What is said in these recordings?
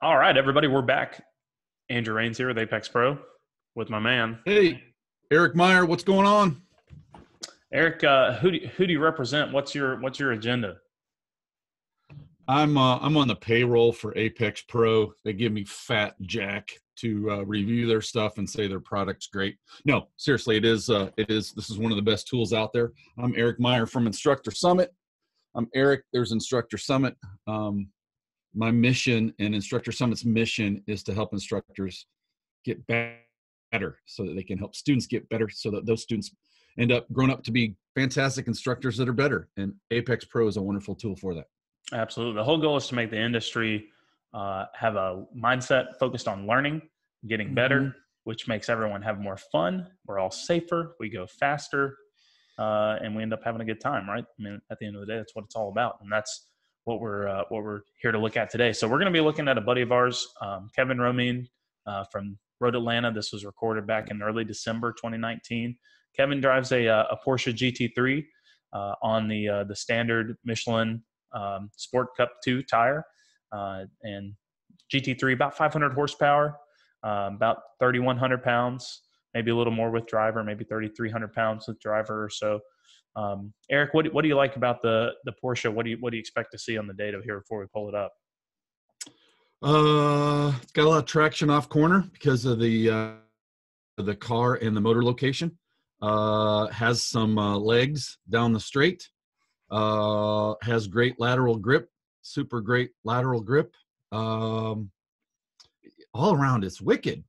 All right, everybody, we're back. Andrew Rains here with Apex Pro with my man. Hey, Eric Meyer, what's going on? Eric, who do you represent? What's your agenda? I'm on the payroll for Apex Pro. They give me fat jack to review their stuff and say their product's great. No, seriously, it is. This is one of the best tools out there. I'm Eric Meyer from Instructor Summit. I'm Eric. There's Instructor Summit. My mission and Instructor Summit's mission is to help instructors get better so that they can help students get better so that those students end up growing up to be fantastic instructors that are better. And Apex Pro is a wonderful tool for that. Absolutely. The whole goal is to make the industry have a mindset focused on learning, getting better, which makes everyone have more fun. We're all safer. We go faster, and we end up having a good time, right? I mean, at the end of the day, that's what it's all about. And that's what we're here to look at today. So we're going to be looking at a buddy of ours, Kevin Romine from Road Atlanta. This was recorded back in early December 2019. Kevin drives a Porsche GT3 on the standard Michelin Sport Cup 2 tire, and GT3 about 500 horsepower, about 3,100 pounds, maybe a little more with driver, maybe 3,300 pounds with driver or so. Eric, what do you like about the Porsche? What do you expect to see on the data here before we pull it up? It's got a lot of traction off corner because of the car and the motor location. Has some legs down the straight. Has great lateral grip, super great lateral grip. All around, it's wicked.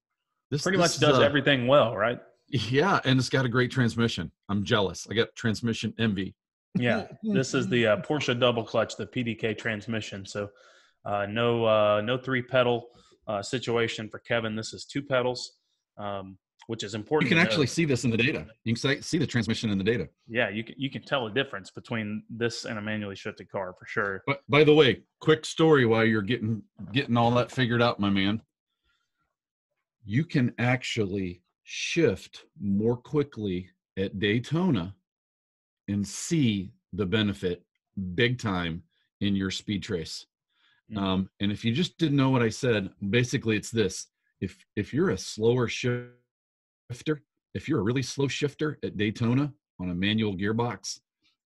This pretty much does everything well, right? Yeah, and it's got a great transmission. I'm jealous. I got transmission envy. Yeah, this is the Porsche double clutch, the PDK transmission. So no three pedal situation for Kevin. This is two pedals, which is important. You can actually see this in the data. You can see the transmission in the data. Yeah, you can tell a difference between this and a manually shifted car for sure. But by the way, quick story while you're getting all that figured out, my man. You can actually shift more quickly at Daytona and see the benefit big time in your speed trace. And if you just didn't know what I said, basically it's this: if you're a slower shifter, if you're a really slow shifter at Daytona on a manual gearbox,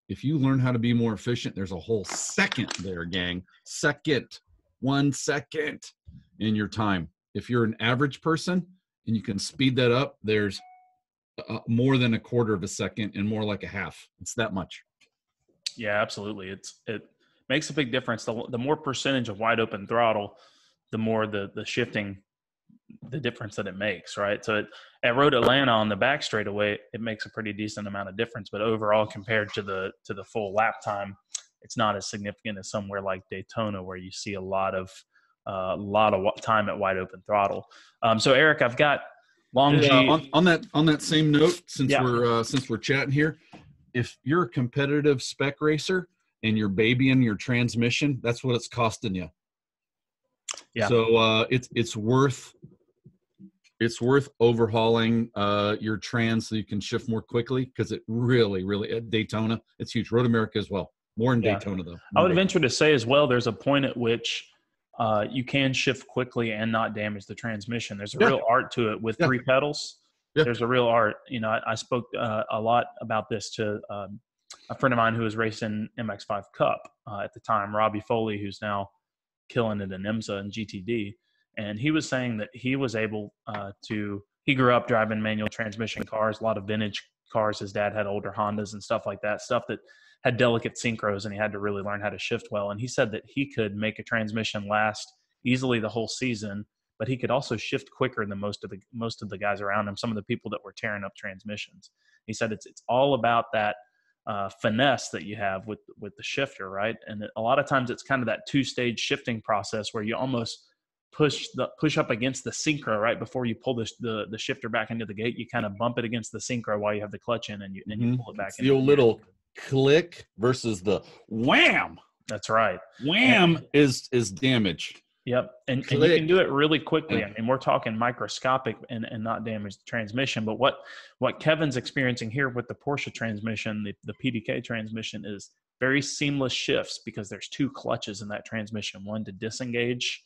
if you learn how to be more efficient, there's a whole second there, gang. 1 second in your time. If you're an average person and you can speed that up, there's more than a quarter of a second and more like a half. It's that much. Yeah, absolutely. It makes a big difference. The more percentage of wide open throttle, the more the shifting, the difference that it makes, right? So at Road Atlanta on the back straightaway, it makes a pretty decent amount of difference. But overall, compared to the full lap time, it's not as significant as somewhere like Daytona, where you see a lot of time at wide open throttle. So Eric, I've got long G. On that same note, since we're chatting here, if you're a competitive spec racer and you're babying your transmission, that's what it's costing you. Yeah. So it's worth overhauling your trans so you can shift more quickly, because it really at Daytona, it's huge. Road America as well. More in Daytona though. I would venture to say as well, there's a point at which you can shift quickly and not damage the transmission. There's a real art to it with three pedals. Yeah. There's a real art. You know, I spoke a lot about this to a friend of mine who was racing MX5 Cup at the time, Robbie Foley, who's now killing it in IMSA and GTD. And he was saying that he was able he grew up driving manual transmission cars, a lot of vintage cars. His dad had older Hondas and stuff like that, stuff that had delicate synchros, and he had to really learn how to shift well. And he said that he could make a transmission last easily the whole season, but he could also shift quicker than most of the guys around him, some of the people that were tearing up transmissions. He said it's all about that finesse that you have with the shifter, right? And a lot of times it's kind of that two-stage shifting process where you almost push up against the synchro right before you pull the shifter back into the gate. You kind of bump it against the synchro while you have the clutch in, and you pull it back. It's the old little click versus the wham. That's right. Wham is damage. Yep. And you can do it really quickly. I mean, we're talking microscopic and not damage the transmission. But what Kevin's experiencing here with the Porsche transmission, the PDK transmission, is very seamless shifts because there's two clutches in that transmission, one to disengage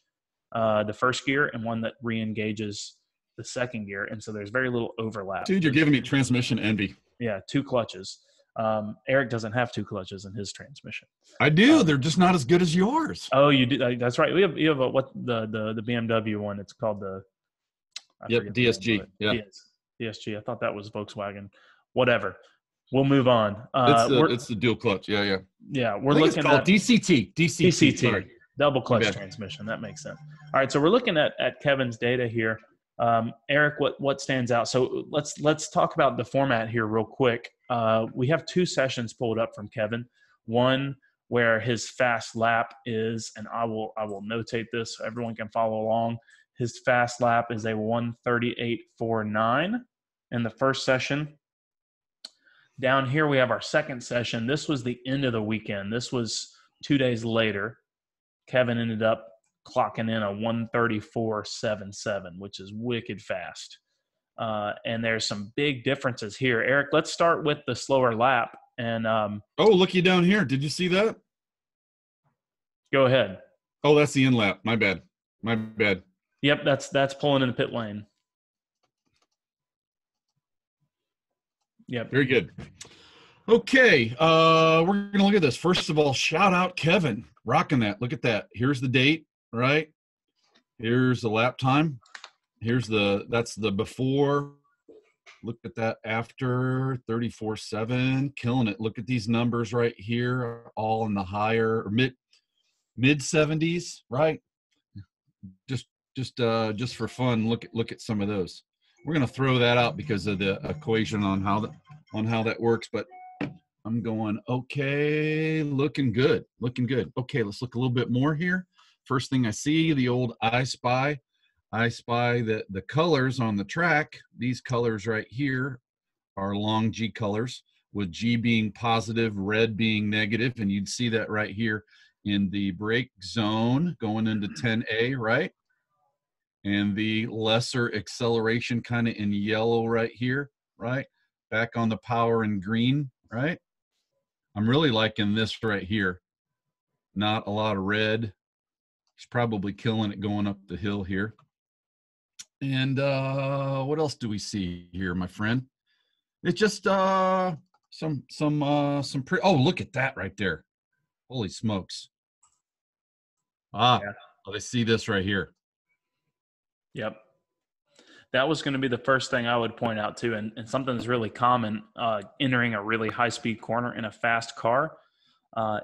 the first gear and one that re-engages the second gear. And so there's very little overlap. Dude, you're giving me transmission envy. Yeah, 2 clutches. Eric doesn't have 2 clutches in his transmission. I do. They're just not as good as yours. Oh, you do. That's right. You have the BMW one. It's called the DSG. Yeah, DSG. I thought that was Volkswagen. Whatever. We'll move on. It's the dual clutch. Yeah. Yeah, we're looking at DCT. DCT. Double clutch transmission. That makes sense. All right, so we're looking at Kevin's data here. Eric, what stands out? So let's talk about the format here real quick. We have 2 sessions pulled up from Kevin. One where his fast lap is, and I will notate this so everyone can follow along. His fast lap is a 1:38.49 in the first session. Down here we have our second session. This was the end of the weekend. This was 2 days later. Kevin ended up clocking in a 1:34.77, which is wicked fast. And there's some big differences here. Eric, let's start with the slower lap. And looky down here. Did you see that? Go ahead. Oh, that's the in lap. My bad. Yep, that's pulling in the pit lane. Yep. Very good. Okay, we're going to look at this. First of all, shout out Kevin. Rocking that. Look at that. Here's the date, right? Here's the lap time. That's the before. Look at that after, 34.7, killing it. Look at these numbers right here, all in the higher or mid 70s, right? Just for fun, look at some of those. We're going to throw that out because of the equation on how that works, but I'm going, okay, looking good. Okay, let's look a little bit more here. First thing I see, the old I Spy the colors on the track. These colors right here are long G colors, with G being positive, red being negative, and you'd see that right here in the brake zone going into 10A, right? And the lesser acceleration kind of in yellow right here, right? Back on the power in green, right? I'm really liking this right here. Not a lot of red. He's probably killing it going up the hill here. And what else do we see here, my friend? It's just some pretty. Oh, look at that right there! Holy smokes! Yeah. I see this right here. Yep. That was going to be the first thing I would point out too, and something that's really common entering a really high-speed corner in a fast car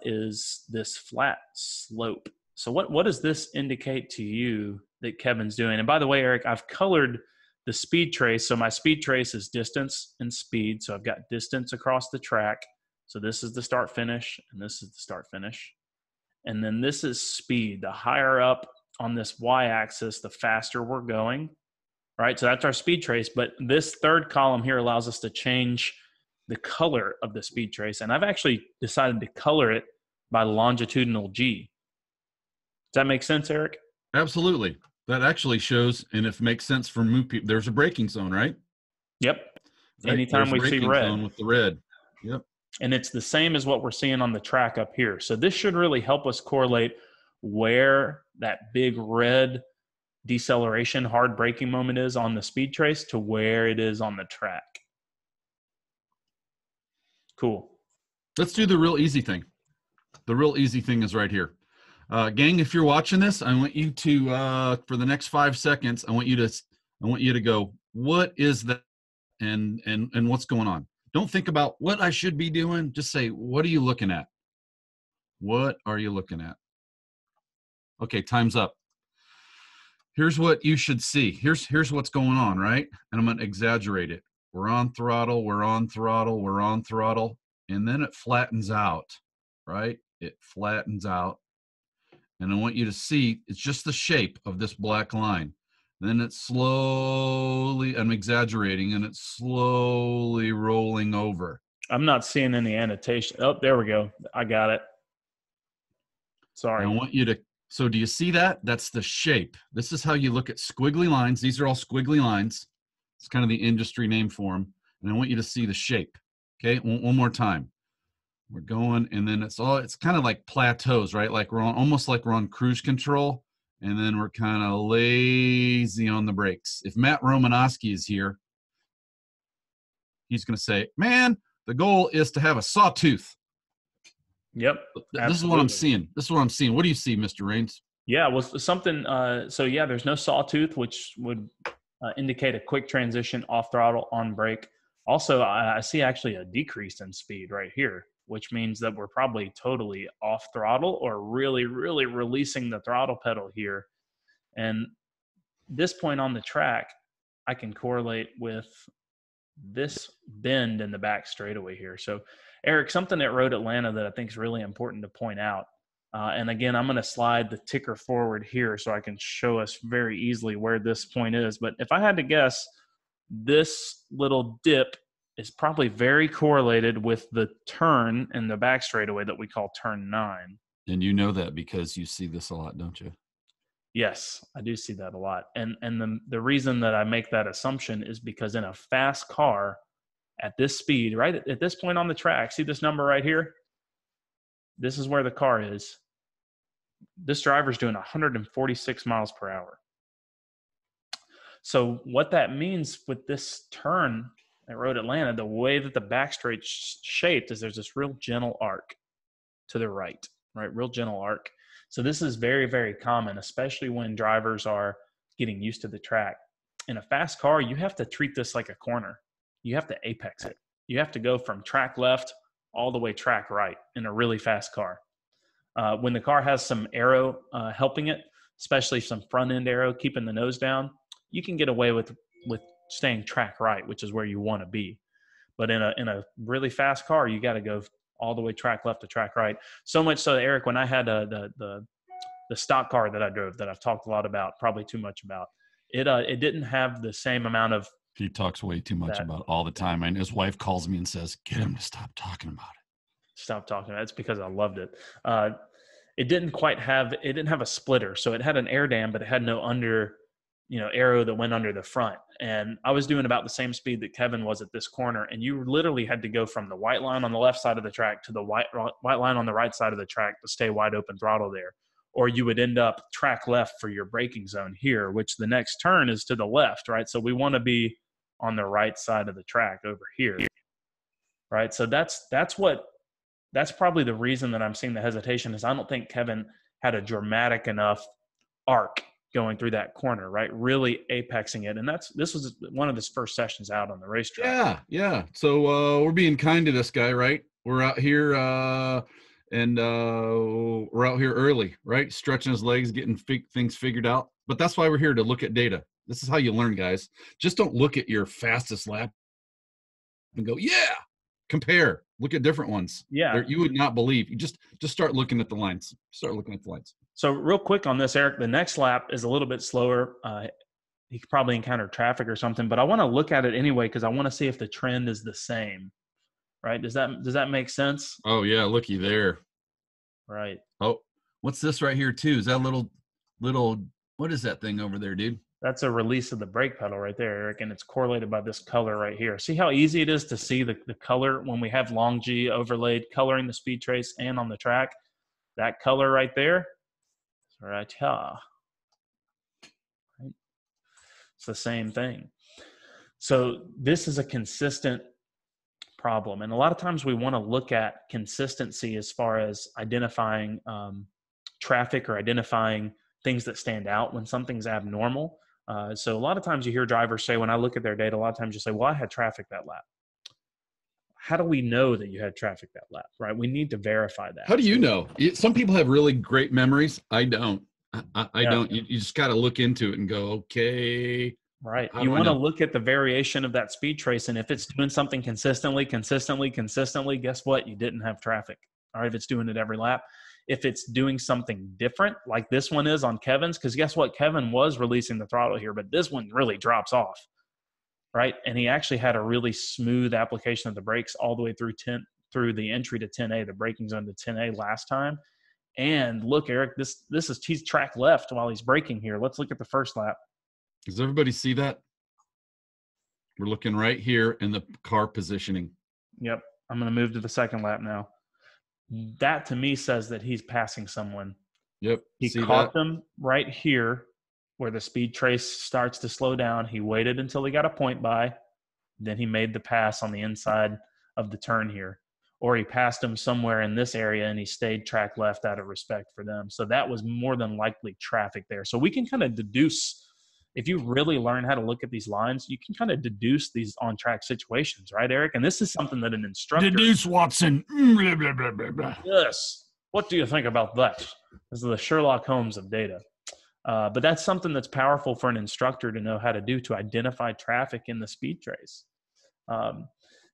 is this flat slope. So what does this indicate to you that Kevin's doing? And by the way, Eric, I've colored the speed trace. So my speed trace is distance and speed. So I've got distance across the track. So this is the start finish, and this is the start finish. And then this is speed. The higher up on this y-axis, the faster we're going, right? So that's our speed trace. But this third column here allows us to change the color of the speed trace. And I've actually decided to color it by longitudinal G. Does that make sense, Eric? Absolutely. That actually shows, and if it makes sense for move people, there's a braking zone, right? Yep. Right. Anytime we see red. Zone with the red. Yep. And it's the same as what we're seeing on the track up here. So this should really help us correlate where that big red deceleration, hard braking moment is on the speed trace to where it is on the track. Cool. Let's do the real easy thing. The real easy thing is right here. Gang, if you're watching this, I want you to, for the next 5 seconds, I want you to go, what is that? And what's going on? Don't think about what I should be doing. Just say, what are you looking at? What are you looking at? Okay, time's up. Here's what you should see. Here's what's going on, right? And I'm going to exaggerate it. We're on throttle, we're on throttle, we're on throttle, and then it flattens out, right? It flattens out. And I want you to see, it's just the shape of this black line. Then it's slowly, I'm exaggerating, and it's slowly rolling over. I'm not seeing any annotation. Oh, there we go. I got it. Sorry. And I want you to, so do you see that? That's the shape. This is how you look at squiggly lines. These are all squiggly lines. It's kind of the industry name for them. And I want you to see the shape. Okay, one more time. We're going, and then it's kind of like plateaus, right? Like almost like we're on cruise control, and then we're kind of lazy on the brakes. If Matt Romanowski is here, he's going to say, man, the goal is to have a sawtooth. Yep. This is what I'm seeing. This is what I'm seeing. What do you see, Mr. Raines? Yeah, well, something. So yeah, there's no sawtooth, which would indicate a quick transition off throttle, on brake. Also, I see actually a decrease in speed right here, which means that we're probably totally off throttle or really, really releasing the throttle pedal here. And this point on the track, I can correlate with this bend in the back straightaway here. So, Eric, something at Road Atlanta that I think is really important to point out. And again, I'm going to slide the ticker forward here so I can show us very easily where this point is. But if I had to guess, this little dip is probably very correlated with the turn in the back straightaway that we call turn 9. And you know that because you see this a lot, don't you? Yes, I do see that a lot. And the reason that I make that assumption is because in a fast car at this speed, right at this point on the track, see this number right here? This is where the car is. This driver's doing 146 miles per hour. So what that means with this turn at Road Atlanta, the way that the back straight's shaped is there's this real gentle arc to the right? Real gentle arc. So this is very, very common, especially when drivers are getting used to the track. In a fast car, you have to treat this like a corner. You have to apex it. You have to go from track left all the way track right in a really fast car. When the car has some aero helping it, especially some front end aero, keeping the nose down, you can get away with staying track right, which is where you want to be. But in a really fast car, you got to go all the way track left to track right. So much so, Eric, when I had the stock car that I drove, that I've talked a lot about, probably too much about, it didn't have the same amount of. He talks way too much about it all the time, and his wife calls me and says, "Get him to stop talking about it." Stop talking about it. It's because I loved it. It didn't have a splitter, so it had an air dam, but it had no aero that went under the front. And I was doing about the same speed that Kevin was at this corner, and you literally had to go from the white line on the left side of the track to the white line on the right side of the track to stay wide open throttle there. Or you would end up track left for your braking zone here, which the next turn is to the left, right? So we want to be on the right side of the track over here, right? So that's probably the reason that I'm seeing the hesitation, is I don't think Kevin had a dramatic enough arc going through that corner, right? Really apexing it. And this was one of his first sessions out on the racetrack. Yeah. So we're being kind to this guy, right? We're out here and we're out here early, right? Stretching his legs, getting things figured out. But that's why we're here, to look at data. This is how you learn, guys. Just don't look at your fastest lap and go, yeah, compare. Look at different ones. Yeah. You would not believe. You just start looking at the lines. Start looking at the lines. So real quick on this, Eric, the next lap is a little bit slower. He could probably encounter traffic or something, but I want to look at it anyway because I want to see if the trend is the same, right? Does that make sense? Oh yeah, looky there. Right. Oh, what's this right here too? Is that little? What is that thing over there, dude? That's a release of the brake pedal right there, Eric, and it's correlated by this color right here. See how easy it is to see the color when we have long G overlaid coloring the speed trace and on the track? That color right there, right here. Right? It's the same thing. So this is a consistent problem. And a lot of times we want to look at consistency as far as identifying traffic or identifying things that stand out when something's abnormal. So a lot of times you hear drivers say, when I look at their data, a lot of times you say, well, I had traffic that lap. How do we know that you had traffic that lap, right? We need to verify that. How do you know? Some people have really great memories. I don't. I don't. You just got to look into it and go, okay. Right. You want to look at the variation of that speed trace. And if it's doing something consistently, guess what? You didn't have traffic. All right. If it's doing it every lap. If it's doing something different, like this one is on Kevin's, because guess what? Kevin was releasing the throttle here, but this one really drops off, right? And he actually had a really smooth application of the brakes all the way through the entry to 10A, the braking zone to 10A last time. And look, Eric, he's track left while he's braking here. Let's look at the first lap. Does everybody see that? We're looking right here in the car positioning. Yep. I'm going to move to the second lap now. That to me says that he's passing someone Yep. He See caught that? them right here where the speed trace starts to slow down. He waited until he got a point by. Then he made the pass on the inside of the turn here. Or he passed them somewhere in this area and he stayed track left out of respect for them. So that was more than likely traffic there. So we can kind of deduce, if you really learn how to look at these lines, you can kind of deduce these on-track situations, right, Eric? And this is something that an instructor— Deduce, Watson. Blah, blah, blah, blah, blah. Yes. What do you think about that? This is the Sherlock Holmes of data. But that's something that's powerful for an instructor to know how to do, to identify traffic in the speed trace.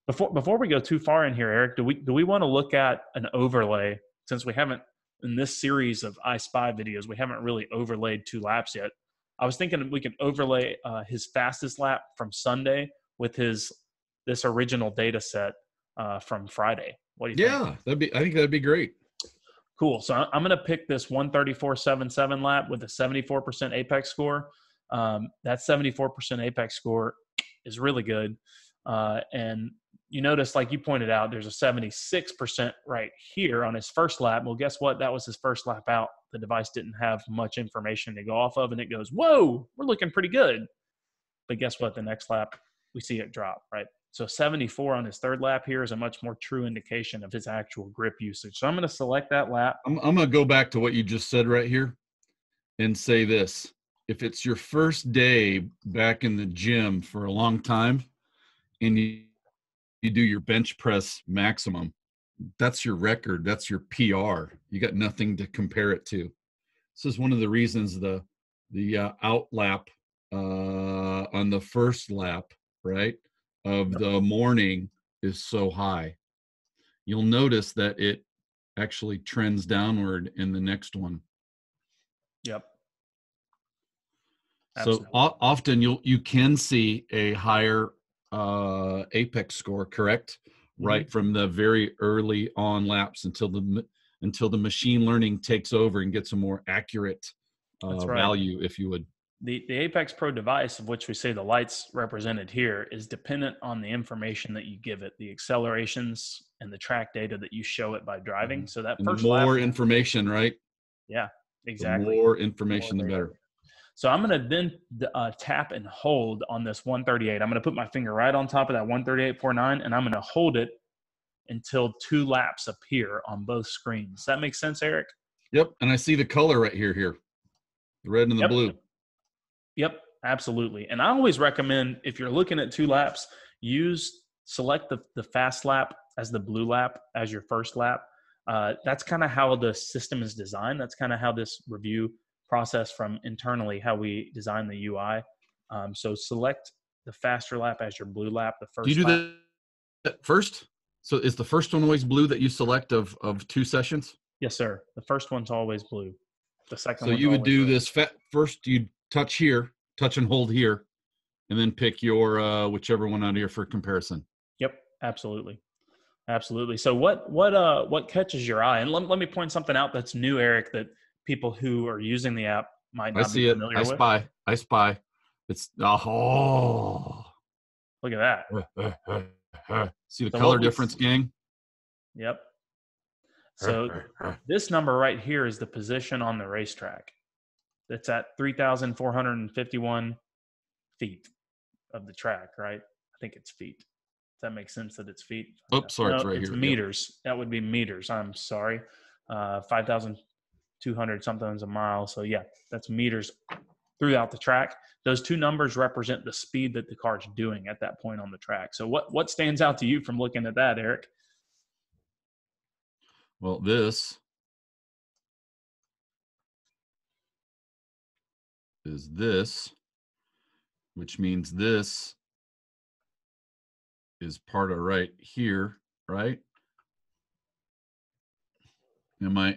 Before we go too far in here, Eric, do we want to look at an overlay, since we haven't, in this series of I Spy videos, we haven't really overlaid 2 laps yet. I was thinking we can overlay his fastest lap from Sunday with this original data set from Friday. What do you think? Yeah, I think that'd be great. Cool. So I'm going to pick this 134.77 lap with a 74% apex score. That 74% apex score is really good. And you notice, like you pointed out, there's a 76% right here on his first lap. Well, guess what? That was his first lap out. The device didn't have much information to go off of, and it goes, whoa, we're looking pretty good. But guess what? The next lap, we see it drop, right? So 74 on his third lap here is a much more true indication of his actual grip usage. So I'm going to select that lap. I'm going to go back to what you just said right here and say this. If it's your first day back in the gym for a long time and you do your bench press maximum, that's your record. That's your PR. You got nothing to compare it to. This is one of the reasons the out lap on the first lap, right, of the morning is so high. You'll notice that it actually trends downward in the next one. Yep. Absolutely. So often you can see a higher apex score, correct? Mm-hmm. Right from the very early on laps until the machine learning takes over and gets a more accurate value, if you would. The Apex Pro device, of which we say the lights represented here, is dependent on the information that you give it, the accelerations and the track data that you show it by driving. Mm-hmm. So that and first more information, right? Yeah, exactly. The more information, the better. So I'm going to then tap and hold on this 138. I'm going to put my finger right on top of that 138.49, and I'm going to hold it until 2 laps appear on both screens. Does that make sense, Eric? Yep, and I see the color right here, the red and the blue. Yep, absolutely. And I always recommend, if you're looking at 2 laps, select the fast lap as the blue lap as your first lap. That's kind of how the system is designed. That's kind of how this review process from internally, how we design the UI. So select the faster lap as your blue lap. The first. Do you do that first? So is the first one always blue that you select of 2 sessions? Yes, sir. The first one's always blue. The second. So you would do this first. You'd touch here, touch and hold here, and then pick your whichever one out of here for comparison. Yep, absolutely. So what catches your eye? And let me point something out that's new, Eric, that people who are using the app might not be familiar with. I spy. It's look at that. See the color difference, gang? Yep. So this number right here is the position on the racetrack. That's at 3,451 feet of the track, right? I think it's feet. Does that make sense that it's feet? Oops, sorry, no, it's right here. It's meters. Yep. That would be meters. I'm sorry. 5,200 something is a mile. So yeah, that's meters throughout the track. Those 2 numbers represent the speed that the car's doing at that point on the track. So what stands out to you from looking at that, Eric? Well, this is this, which means this is part of right here, right? Am I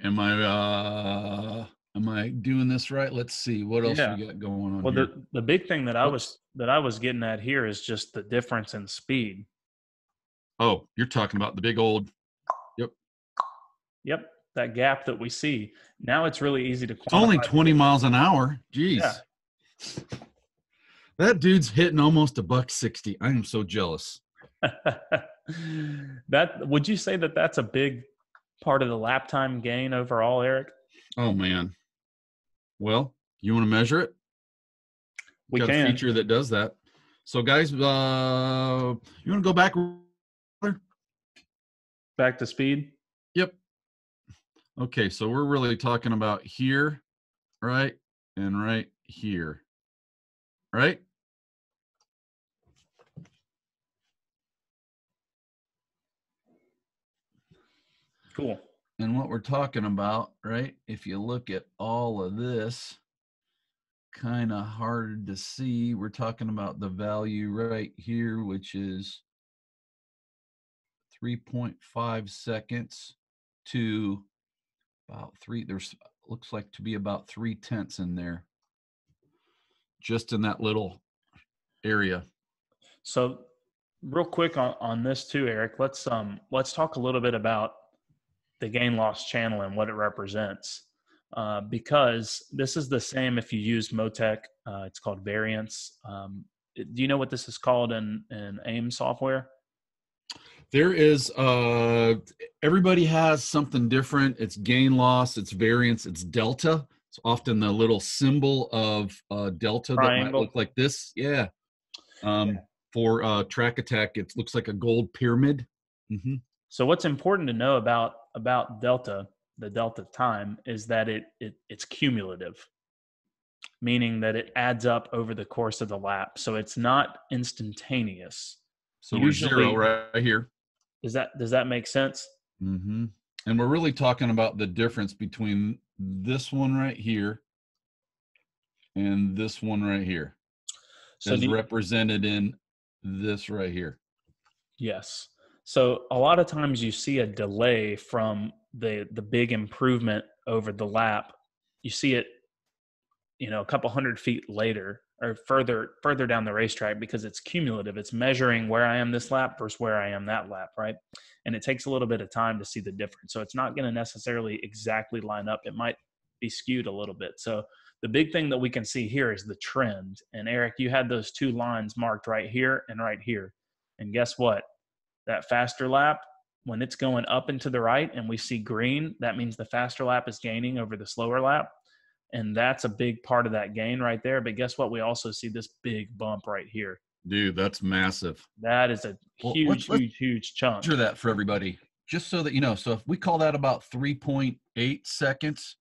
doing this right? Let's see what else we got going on. Well, here. the big thing that I was getting at here is just the difference in speed. Oh, you're talking about the big old. Yep, that gap that we see. Now it's really easy to quantify. It's only 20 miles an hour. Jeez. Yeah. That dude's hitting almost $160. I am so jealous. Would you say that that's a big part of the lap time gain overall, Eric? Oh man, Well, you want to measure it? We Got a can. feature that does that. So guys, you want to go back? Back to speed. Yep. Okay, so we're really talking about here, right? And right here, right? Cool. And what we're talking about, right? If you look at all of this, kind of hard to see. We're talking about the value right here, which is 3.5 seconds to about there's looks like to be about 3/10 in there, just in that little area. So real quick on this too, Eric, let's talk a little bit about the gain loss channel and what it represents. Because this is the same if you use Motec. It's called variance. Do you know what this is called in AIM software? There is everybody has something different. It's gain loss, it's variance, it's delta. It's often the little symbol of delta that might Triangle. look like this. Yeah. For track attack, it looks like a gold pyramid. Mm-hmm. So what's important to know about delta, the delta time, is that it's cumulative, meaning that it adds up over the course of the lap. So it's not instantaneous. So we're zero right here. Does that make sense? Mm-hmm. And we're really talking about the difference between this one right here and this one right here. So as represented in this right here. Yes. So a lot of times you see a delay from the big improvement over the lap. You see it, a couple hundred feet later or further down the racetrack, because it's cumulative. It's measuring where I am this lap versus where I am that lap, right? And it takes a little bit of time to see the difference. So it's not going to necessarily exactly line up. It might be skewed a little bit. So the big thing that we can see here is the trend. And Eric, you had those two lines marked right here and right here. And guess what? That faster lap, when it's going up and to the right and we see green, that means the faster lap is gaining over the slower lap. And that's a big part of that gain right there. But guess what? We also see this big bump right here. Dude, that's massive. That is a huge chunk. Measure that for everybody, just so that you know. So if we call that about 3.8 seconds,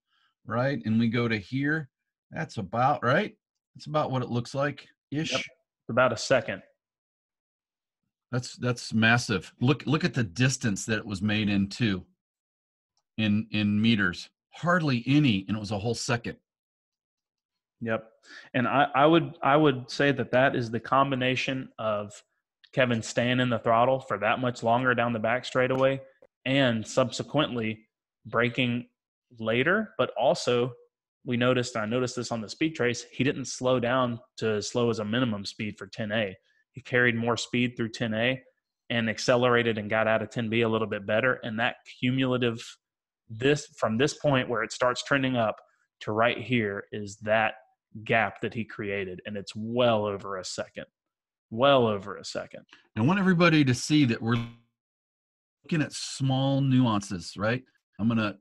right? And we go to here, that's about right. That's about what it looks like ish. Yep. About a second. That's massive. Look at the distance that it was made in too. In meters. Hardly any, and it was a whole second. Yep. And I would say that is the combination of Kevin staying in the throttle for that much longer down the back straightaway and subsequently braking later. But also I noticed this on the speed trace, he didn't slow down to as slow as a minimum speed for 10A. He carried more speed through 10A and accelerated and got out of 10B a little bit better. And that cumulative, from this point where it starts trending up to right here, is that gap that he created. And it's well over a second. I want everybody to see that we're looking at small nuances, right? I'm gonna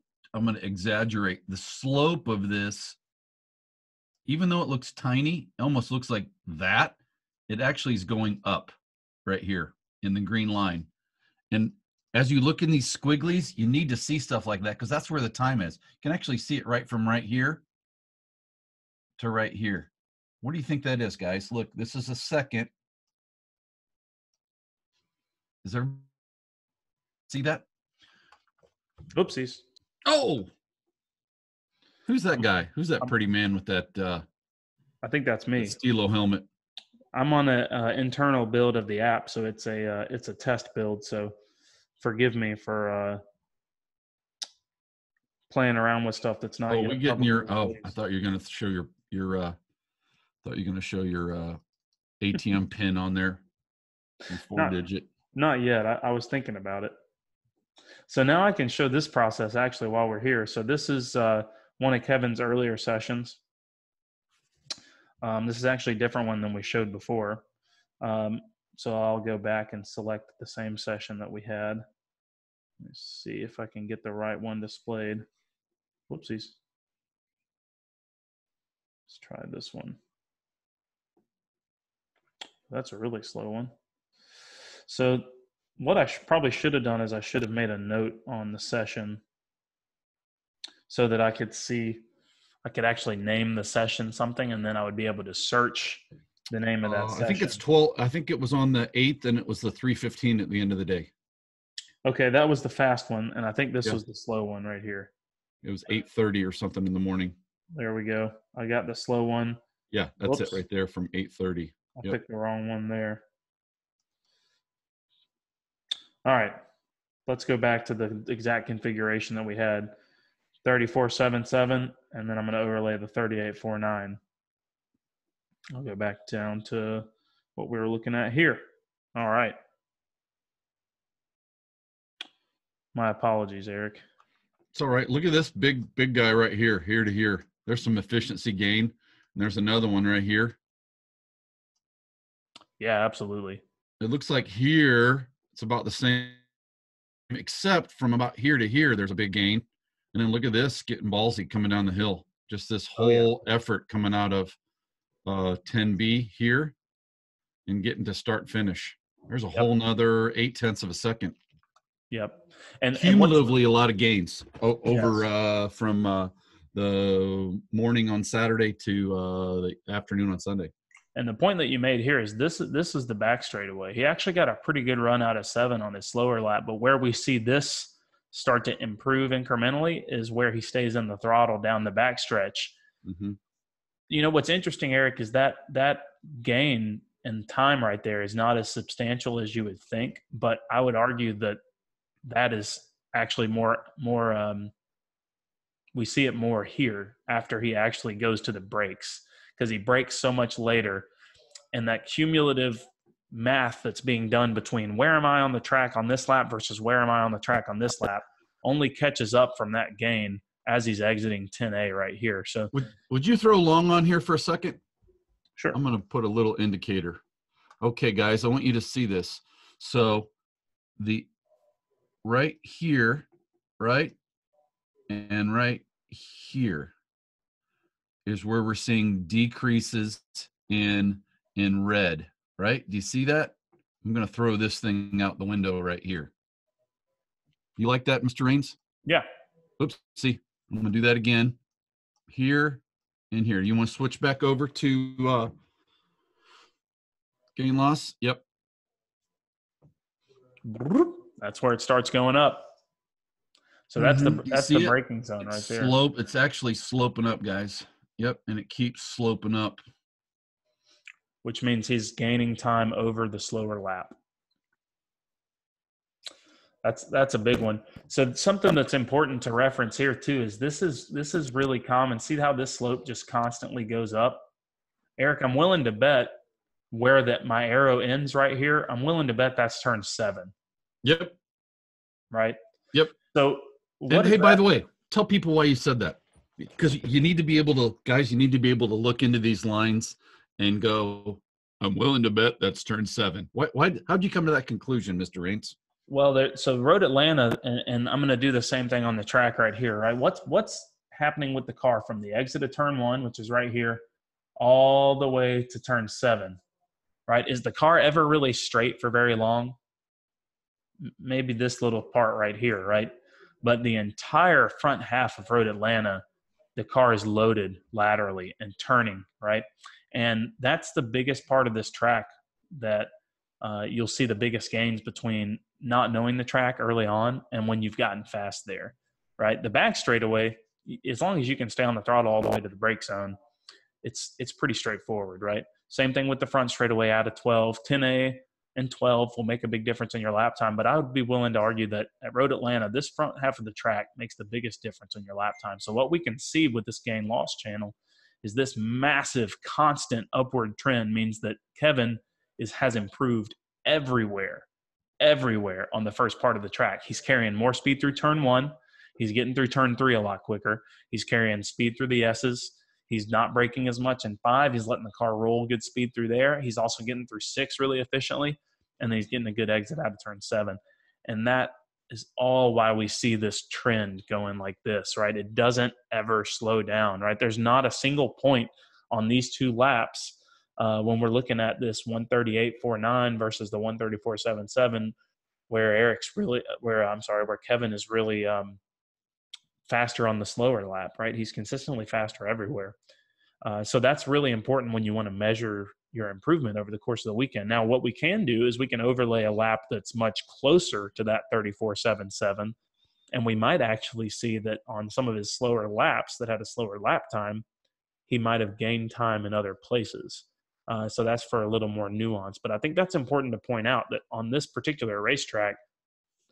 exaggerate the slope of this. Even though it looks tiny, it almost looks like that. It actually is going up right here in the green line. And as you look in these squigglies, you need to see stuff like that, because that's where the time is. You can actually see it right from right here to right here. What do you think that is, guys? Look, this is a second. Is there, see that? Oopsies. Oh, who's that guy? Who's that pretty man with that? I think that's me. Stilo helmet. I'm on an internal build of the app, so it's a test build. So forgive me for playing around with stuff that's not. Oh, we getting your. Oh, I thought you were going to show your. Thought you were going to show your ATM pin on there. Your 4-digit. Not yet. I was thinking about it. So now I can show this process actually while we're here. So this is one of Kevin's earlier sessions. This is actually a different one than we showed before. So I'll go back and select the same session that we had. Let's see if I can get the right one displayed. Whoopsies. Let's try this one. That's a really slow one. So what I probably should have done is I should have made a note on the session so that I could see, I could actually name the session something, and then I would be able to search the name of that session. I think it's 12. I think it was on the 8th, and it was the 3:15 at the end of the day. Okay, that was the fast one, and I think this was the slow one right here. It was 8:30 or something in the morning. There we go. I got the slow one. Yeah, that's it right there from 8:30. I picked the wrong one there. All right, let's go back to the exact configuration that we had. 3477, and then I'm going to overlay the 3849. I'll go back down to what we were looking at here. All right. My apologies, Eric. It's all right. Look at this big guy right here, here to here. There's some efficiency gain. And there's another one right here. Yeah, absolutely. It looks like here it's about the same, except from about here to here, there's a big gain. And then look at this, getting ballsy coming down the hill. Just this whole effort coming out of 10B here and getting to start finish. There's a whole nother 0.8 of a second. Yep. And cumulatively a lot of gains over from the morning on Saturday to the afternoon on Sunday. And the point that you made here is this is the back straightaway. He actually got a pretty good run out of 7 on his slower lap, but where we see this start to improve incrementally is where he stays in the throttle down the back stretch. Mm-hmm. You know, what's interesting, Eric, is that gain in time right there is not as substantial as you would think, but I would argue that is actually more we see it more here after he actually goes to the brakes, because he brakes so much later, and that cumulative math that's being done between where am I on the track on this lap versus where am I on the track on this lap only catches up from that gain as he's exiting 10A right here. So would you throw long on here for a second? Sure. I'm going to put a little indicator. Okay, guys, I want you to see this. So the right here, right, and right here is where we're seeing decreases in red, right? Do you see that? I'm going to throw this thing out the window right here. You like that, Mr. Rains? Yeah. Oops, see, I'm going to do that again. Here and here. You want to switch back over to gain loss? Yep. That's where it starts going up. So that's the braking zone right there. It's actually sloping up, guys. Yep, and it keeps sloping up. Which means he's gaining time over the slower lap. That's a big one. So something that's important to reference here too is this is really common. See how this slope just constantly goes up? Eric, I'm willing to bet where that my arrow ends right here, I'm willing to bet that's turn 7. Yep. Right? Yep. So hey, by the way, tell people why you said that. Because you need to be able to, guys, you need to be able to look into these lines and go, I'm willing to bet that's turn 7. How'd you come to that conclusion, Mr. Rains? Well, so Road Atlanta, and I'm going to do the same thing on the track right here, right? What's happening with the car from the exit of turn 1, which is right here, all the way to turn 7, right? Is the car ever really straight for very long? Maybe this little part right here, right? But the entire front half of Road Atlanta, the car is loaded laterally and turning, right? And that's the biggest part of this track that you'll see the biggest gains between not knowing the track early on and when you've gotten fast there, right? The back straightaway, as long as you can stay on the throttle all the way to the brake zone, it's pretty straightforward, right? Same thing with the front straightaway out of 12. 10A and 12 will make a big difference in your lap time, but I would be willing to argue that at Road Atlanta, this front half of the track makes the biggest difference in your lap time. So what we can see with this gain loss channel is this massive constant upward trend means that Kevin has improved everywhere on the first part of the track. He's carrying more speed through turn 1. He's getting through turn 3 a lot quicker. He's carrying speed through the S's. He's not braking as much in 5. He's letting the car roll good speed through there. He's also getting through 6 really efficiently. And then he's getting a good exit out of turn 7. And that is all why we see this trend going like this, right? It doesn't ever slow down, right? There's not a single point on these 2 laps, when we're looking at this 138.49 versus the 134.77, where Kevin is really faster on the slower lap, right? He's consistently faster everywhere. So that's really important when you want to measure your improvement over the course of the weekend. Now, what we can do is we can overlay a lap that's much closer to that 34.77, and we might actually see that on some of his slower laps that had a slower lap time, he might have gained time in other places. So that's for a little more nuance. But I think that's important to point out that on this particular racetrack,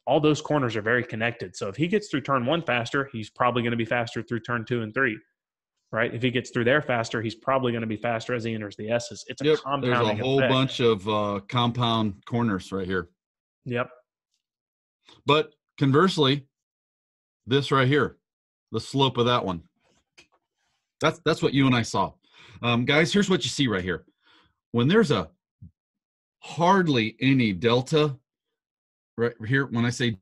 all those corners are very connected. So if he gets through turn 1 faster, he's probably going to be faster through turn 2 and 3. Right? If he gets through there faster, he's probably going to be faster as he enters the S's. It's a compounding There's a whole effect. bunch of compound corners right here. Yep. But conversely, this right here, the slope of that one, that's what you and I saw. Guys, here's what you see right here. When there's a hardly any delta right here, when I say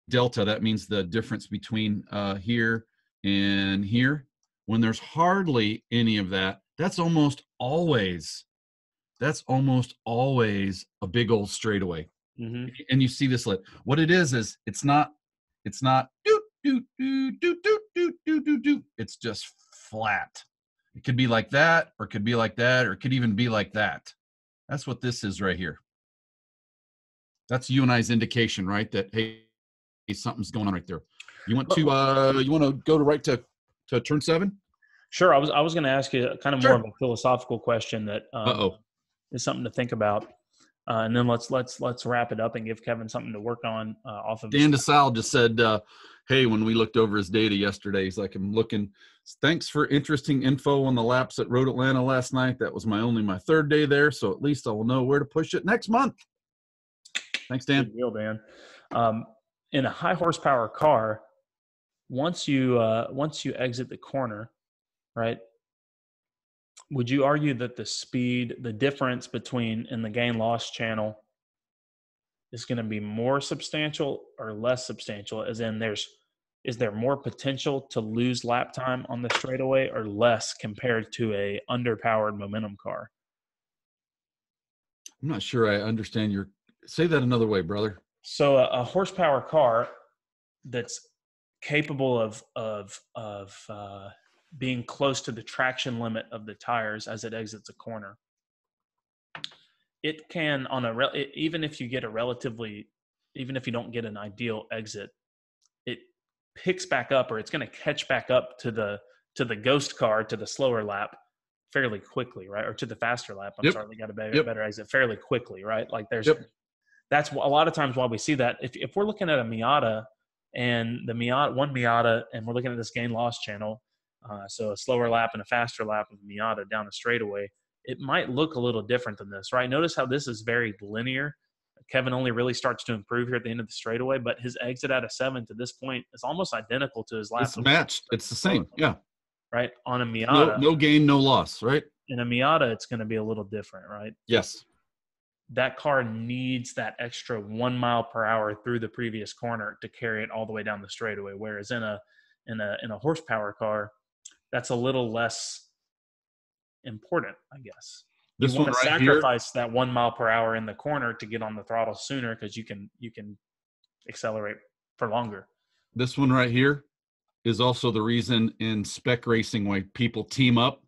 delta, that means the difference between here and here. When there's hardly any of that, that's almost always a big old straightaway. Mm-hmm. And you see this lit. What it is it's not do do do do do do do do do. It's just flat. It could be like that, or it could be like that, or it could even be like that. That's what this is right here. That's you and I's indication, right? That hey, something's going on right there. You want to go to turn 7? Sure. I was going to ask you kind of more of a philosophical question that is something to think about, and then let's wrap it up and give Kevin something to work on off of. Dan DeSalle just said, "Hey, when we looked over his data yesterday, he's like, I'm looking. Thanks for interesting info on the laps at Road Atlanta last night. That was my 3rd day there, so at least I will know where to push it next month." Thanks, Dan. Good deal, Dan. In a high horsepower car, once you exit the corner, right? Would you argue that the difference between in the gain loss channel is going to be more substantial or less substantial? As in, is there more potential to lose lap time on the straightaway or less compared to a underpowered momentum car? I'm not sure I understand say that another way, brother. So a horsepower car that's capable of being close to the traction limit of the tires as it exits a corner, it can even if you don't get an ideal exit, it picks back up, or it's going to catch back up to the ghost car, to the slower lap fairly quickly, right? Or to the faster lap. I'm sorry, we got a better exit fairly quickly, right? Like that's a lot of times why we see that. If we're looking at a Miata and one Miata, and we're looking at this gain loss channel, so a slower lap and a faster lap of Miata down a straightaway, it might look a little different than this, right? Notice how this is very linear. Kevin only really starts to improve here at the end of the straightaway, but his exit out of 7 to this point is almost identical to his lap. It's matched. It's the same. Yeah. Right. On a Miata. No gain, no loss, right? In a Miata, it's going to be a little different, right? Yes. That car needs that extra 1 mile per hour through the previous corner to carry it all the way down the straightaway. Whereas in a horsepower car, that's a little less important, I guess. You want to sacrifice that 1 mile per hour in the corner to get on the throttle sooner, because you can accelerate for longer. This one right here is also the reason in spec racing why people team up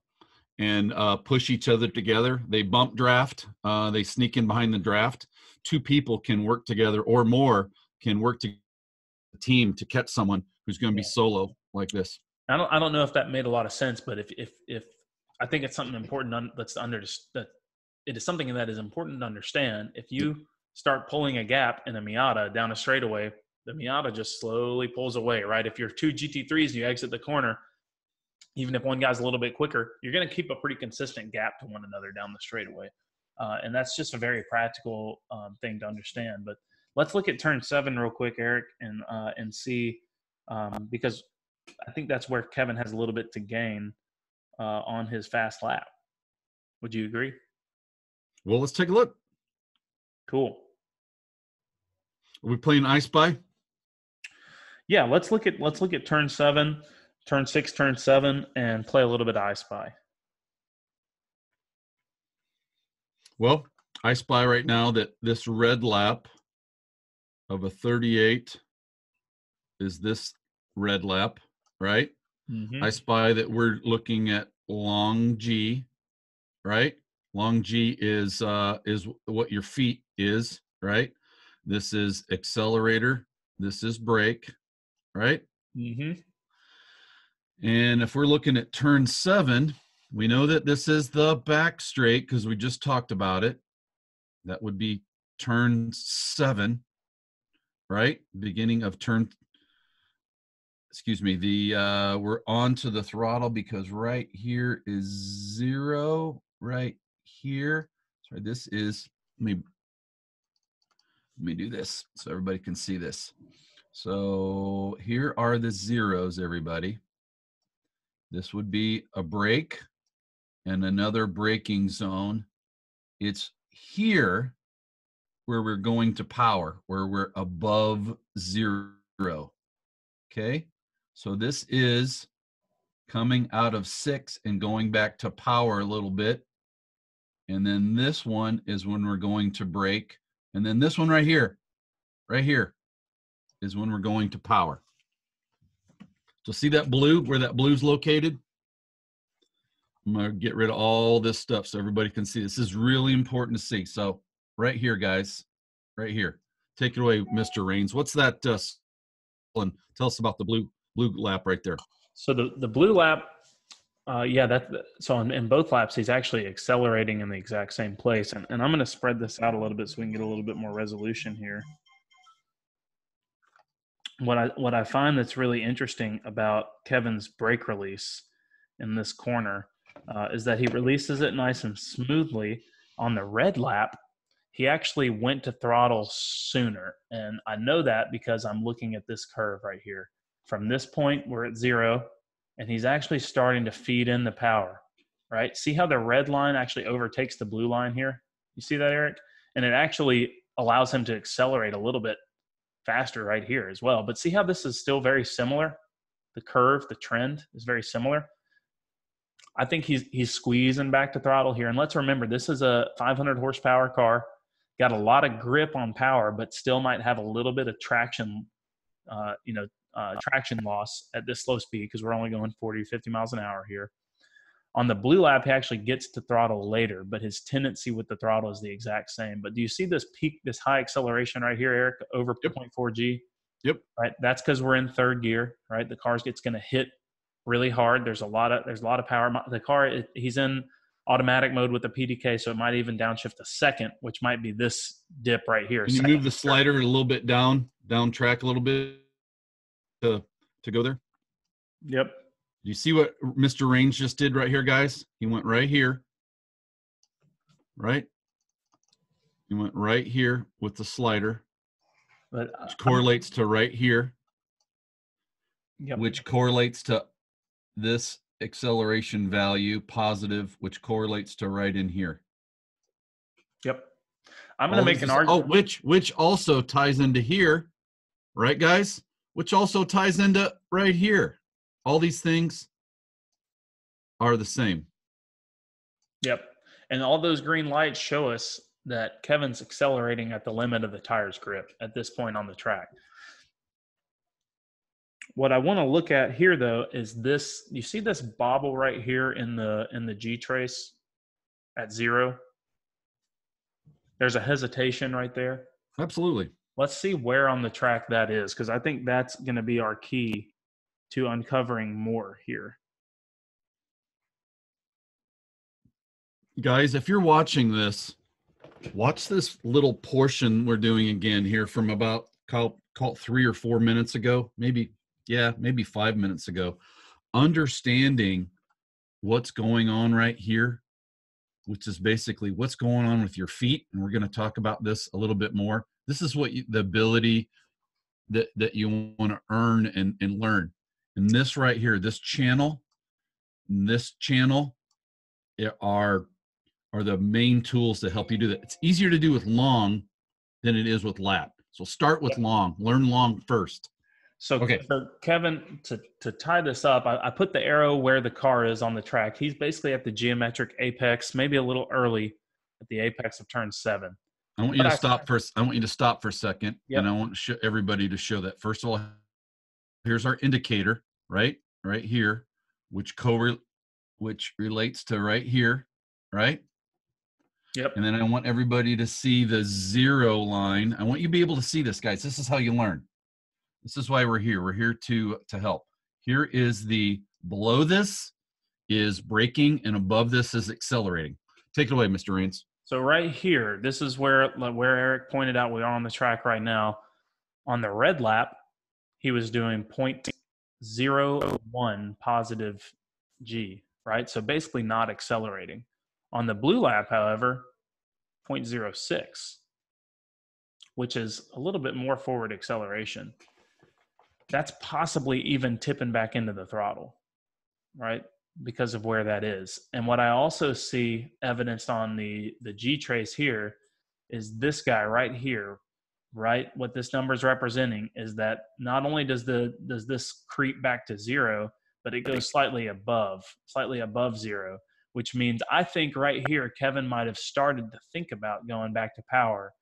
and push each other together. They bump draft. They sneak in behind the draft. 2 people can work together, or more can work to a team to catch someone who's going to be solo like this. I don't know if that made a lot of sense, but if I think it's something important that it is something that is important to understand. If you start pulling a gap in a Miata down a straightaway, the Miata just slowly pulls away, right? If you're 2 GT3s and you exit the corner, even if one guy's a little bit quicker, you're going to keep a pretty consistent gap to one another down the straightaway. And that's just a very practical thing to understand. But let's look at turn 7 real quick, Eric, and see, because I think that's where Kevin has a little bit to gain on his fast lap. Would you agree? Well, let's take a look. Cool. Are we playing I Spy? Yeah, let's look at turn 7, turn 6, turn 7, and play a little bit of I Spy. Well, I spy right now that this red lap of a 38 is this red lap, right? Mm-hmm. I spy that we're looking at long G, right? Long G is what your feet is, right? This is accelerator. This is brake, right? Mm-hmm. And if we're looking at turn 7, we know that this is the back straight because we just talked about it. That would be turn 7, right? Beginning of turn, excuse me, we're on to the throttle because right here is 0, right here. Sorry, this is, let me do this so everybody can see this. So here are the zeros, everybody. This would be a brake and another braking zone. It's here where we're going to power, where we're above 0. Okay, so this is coming out of 6 and going back to power a little bit. And then this one is when we're going to brake. And then this one right here is when we're going to power. So see that blue, where that blue's located? I'm going to get rid of all this stuff so everybody can see. This is really important to see. So right here, guys, right here. Take it away, Mr. Rains. What's that? And tell us about the blue lap right there. So the blue lap, so in both laps, he's actually accelerating in the exact same place. And I'm going to spread this out a little bit so we can get a little bit more resolution here. What I find that's really interesting about Kevin's brake release in this corner is that he releases it nice and smoothly. On the red lap, he actually went to throttle sooner. And I know that because I'm looking at this curve right here. From this point, we're at 0, and he's actually starting to feed in the power, right? See how the red line actually overtakes the blue line here? You see that, Eric? And it actually allows him to accelerate a little bit faster right here as well. But see how this is still very similar? The curve, the trend is very similar. I think he's squeezing back to throttle here. And let's remember, this is a 500 horsepower car, got a lot of grip on power, but still might have a little bit of traction, traction loss at this slow speed because we're only going 40, 50 miles an hour here. On the blue lap, he actually gets to throttle later, but his tendency with the throttle is the exact same. But do you see this peak, this high acceleration right here, Eric, over 0.4 G? Yep. Right. That's because we're in third gear, right? The car's going to hit really hard. There's a lot of power. The car, he's in automatic mode with the PDK, so it might even downshift a second, which might be this dip right here. Can you move the slider a little bit down track a little bit to go there? Yep. You see what Mr. Rains just did right here, guys? He went right here, right? He went right here with the slider, which correlates to right here, which correlates to this acceleration value, positive, which correlates to right in here. Yep. I'm going to make an argument. Oh, which also ties into here, right, guys? Which also ties into right here. All these things are the same. Yep. And all those green lights show us that Kevin's accelerating at the limit of the tire's grip at this point on the track. What I want to look at here, though, is this. You see this bobble right here in the G trace at 0? There's a hesitation right there. Absolutely. Let's see where on the track that is, because I think that's going to be our key to uncovering more here. Guys, if you're watching this, watch this little portion we're doing again here from about call it 3 or 4 minutes ago, maybe 5 minutes ago. Understanding what's going on right here, which is basically what's going on with your feet, and we're going to talk about this a little bit more. This is what the ability that you want to earn and learn. And this right here, this channel are the main tools to help you do that. It's easier to do with long than it is with lap. So start with long. Learn long first. So, okay. So Kevin, to tie this up, I put the arrow where the car is on the track. He's basically at the geometric apex, maybe a little early at the apex of turn 7. I want you to stop for a second, yep. and I want everybody to show that. First of all, here's our indicator, right here, which relates to right here, right? Yep. And then I want everybody to see the 0 line. I want you to be able to see this, guys. This is how you learn. This is why we're here. We're here to help. Here is below this is braking, and above this is accelerating. Take it away, Mr. Rains. So right here, this is where Eric pointed out we are on the track right now. On the red lap, he was doing 0.01 positive G, right? So basically not accelerating. On the blue lap, however, 0.06, which is a little bit more forward acceleration. That's possibly even tipping back into the throttle, right? Because of where that is. And what I also see evidenced on the G trace here is this guy right here, right? What this number is representing is that not only does this creep back to 0, but it goes slightly above 0, which means I think right here, Kevin might have started to think about going back to power,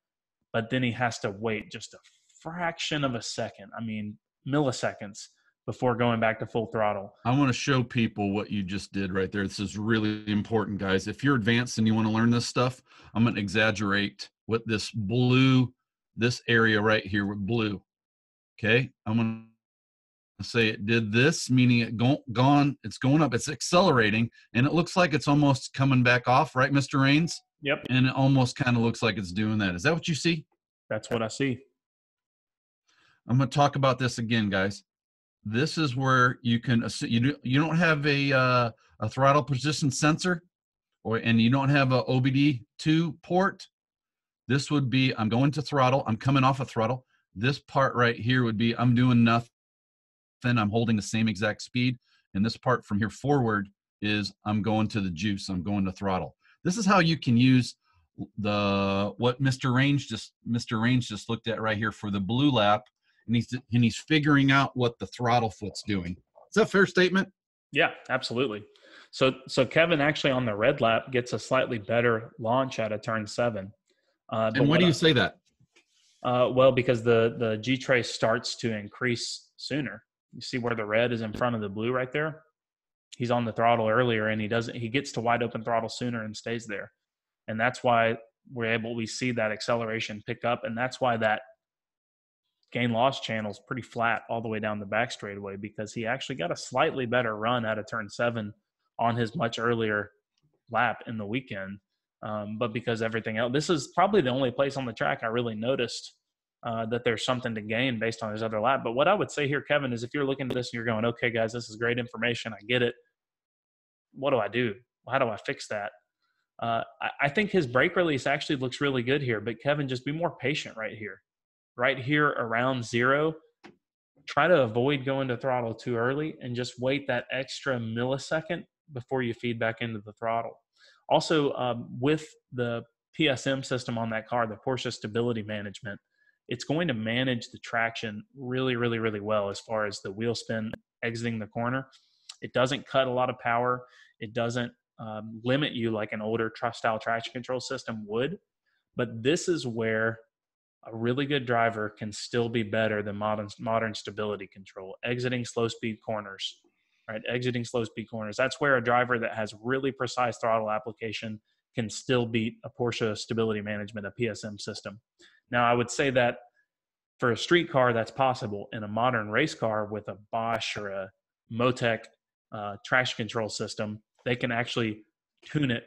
but then he has to wait just a fraction of a second. I mean, milliseconds before going back to full throttle. I want to show people what you just did right there. This is really important, guys. If you're advanced and you want to learn this stuff, I'm going to exaggerate what this area right here with blue. Okay. I'm going to say it did this, meaning it's going up, it's accelerating, and it looks like it's almost coming back off, right, Mr. Rains? Yep. And it almost kind of looks like it's doing that. Is that what you see? That's what I see. I'm going to talk about this again, guys. This is where you can you don't have a throttle position sensor, and you don't have a OBD2 port. This would be I'm going to throttle. I'm coming off a throttle. This part right here would be I'm doing nothing. I'm holding the same exact speed, and this part from here forward is I'm going to the juice. I'm going to throttle. This is how you can use what Mr. Range just looked at right here for the blue lap. And he's figuring out what the throttle foot's doing. Is that a fair statement? Yeah, absolutely. So Kevin actually on the red lap gets a slightly better launch out of turn 7. And why do you say that? Well, because the G trace starts to increase sooner. You see where the red is in front of the blue right there? He's on the throttle earlier, and he gets to wide open throttle sooner and stays there. And that's why we see that acceleration pick up, and that's why that gain loss channel is pretty flat all the way down the back straightaway, because he actually got a slightly better run out of turn 7 on his much earlier lap in the weekend. But because everything else, this is probably the only place on the track I really noticed that there's something to gain based on his other lap. But what I would say here, Kevin, is if you're looking at this and you're going, okay, guys, this is great information. I get it. What do I do? How do I fix that? I think his brake release actually looks really good here, but Kevin, just be more patient right here. Right here around 0, try to avoid going to throttle too early and just wait that extra millisecond before you feed back into the throttle. Also, with the PSM system on that car, the Porsche Stability Management, it's going to manage the traction really, really, really well as far as the wheel spin exiting the corner. It doesn't cut a lot of power. It doesn't limit you like an older style traction control system would. But this is where a really good driver can still be better than modern stability control, exiting slow speed corners, right? Exiting slow speed corners. That's where a driver that has really precise throttle application can still beat a Porsche Stability Management, a PSM system. Now, I would say that for a street car, that's possible. In a modern race car with a Bosch or a Motec traction control system, they can actually tune it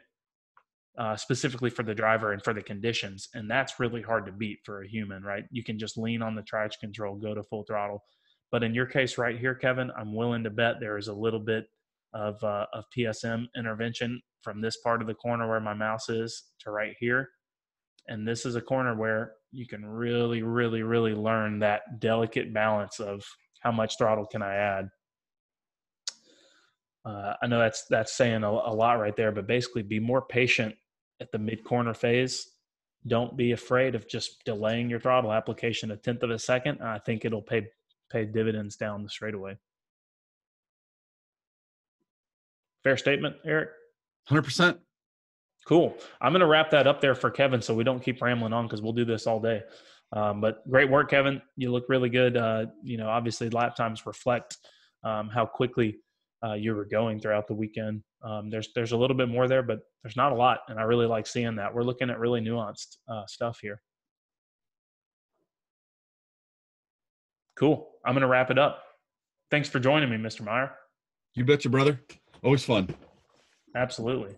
specifically for the driver and for the conditions. And that's really hard to beat for a human, right? You can just lean on the traction control, go to full throttle. But in your case right here, Kevin, I'm willing to bet there is a little bit of PSM intervention from this part of the corner where my mouse is to right here. And this is a corner where you can really, really, really learn that delicate balance of how much throttle can I add. I know that's saying a lot right there, but basically be more patient at the mid-corner phase. Don't be afraid of just delaying your throttle application 1/10 of a second. I think it'll pay dividends down the straightaway. Fair statement, Eric? 100%. Cool. I'm going to wrap that up there for Kevin so we don't keep rambling on because we'll do this all day. But great work, Kevin. You look really good. Obviously lap times reflect how quickly you were going throughout the weekend. There's a little bit more there, but there's not a lot. And I really like seeing that. We're looking at really nuanced stuff here. Cool. I'm going to wrap it up. Thanks for joining me, Mr. Meyer. You betcha, brother. Always fun. Absolutely.